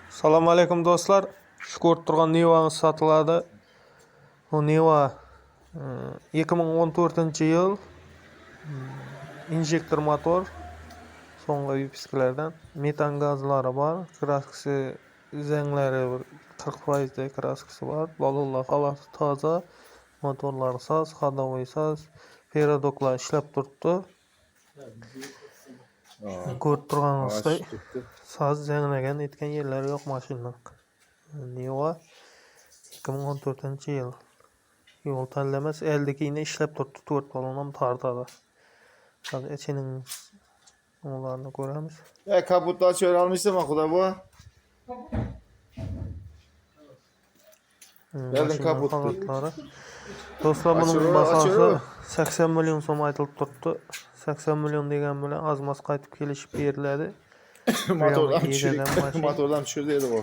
Assalomu alaykum do'stlar. Shu ko'rib turgan Niva'miz sotiladi. Bu Niva 2014-yil injektor motor. So'nggi vipiskalardan metan gazlari bor. Kraskasi zanglari 40% kraskasi bor. Balonlar holati toza. Motorlar soz, hadovoy soz. Perodoklar ishlab turibdi. Ko'rib turganingizdek soz zanglagan etgan yerlari yo'q mashinaning. Niva 2014-yil. Yo'l tanlamas eldikini ishlab turibdi. 4 balon ham tortadi. Hozir ichining ularni ko'ramiz. Kaputni ochib olmaysizmi xudo bu? Berdim kaputni. Do'stlar, buning bahosi 80 million so'm aytilib turibdi. 80 million degan bilan azmas qaytib kelishib beriladi. Motordan tushirdi edi bu.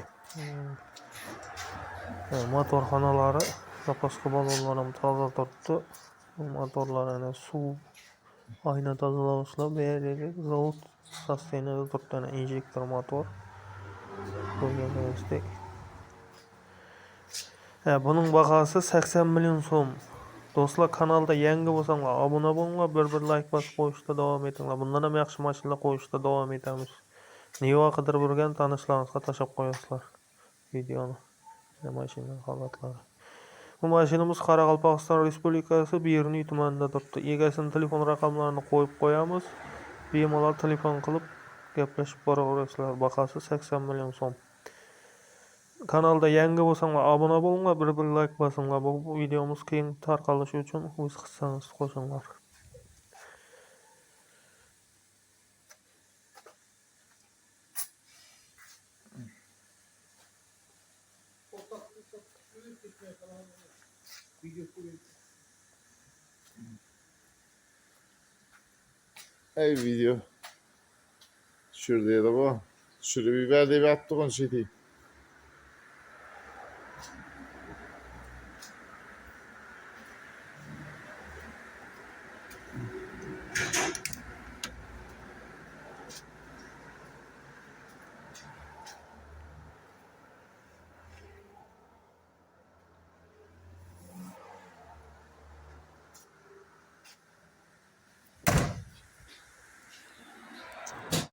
Motorxonalari zapaska balonlar ham toza turibdi. Motorlar ana suv, oyna tozalashlar beradi. Zavod sostenida turibdi, injektor motor. Ko'rganingizdek. Buning bahosi 80 million so'm. Do'stlar, kanalda yangi bo'lsanglar obuna bo'linglar, bir like bosib qo'yishda davom etinglar. Bundan ham yaxshi mashinalar qo'yishda davom etamiz. Niva qidirib yurgan tanishlaringizga tashlab qo'yasizlar videoni. Mashina holatlari. Bu mashinamiz Qoraqalpog'iston Respublikasi Beruniy tumanida turibdi. Egasining telefon raqamlarini qo'yib qo'yamiz. Bemalol telefon qilib gaplashib boraverasizlar. Bahosi 80 million so'm. Kanalda yangi bo'lsanglar obuna bo'linglar, bir like bosinglar. Bu videomiz keng tarqalishi uchun o'z hissangizni qo'shinglar. Ey video. Tushirdi edi bu. Tushirib yubordi deb aytdi qo'nshidi.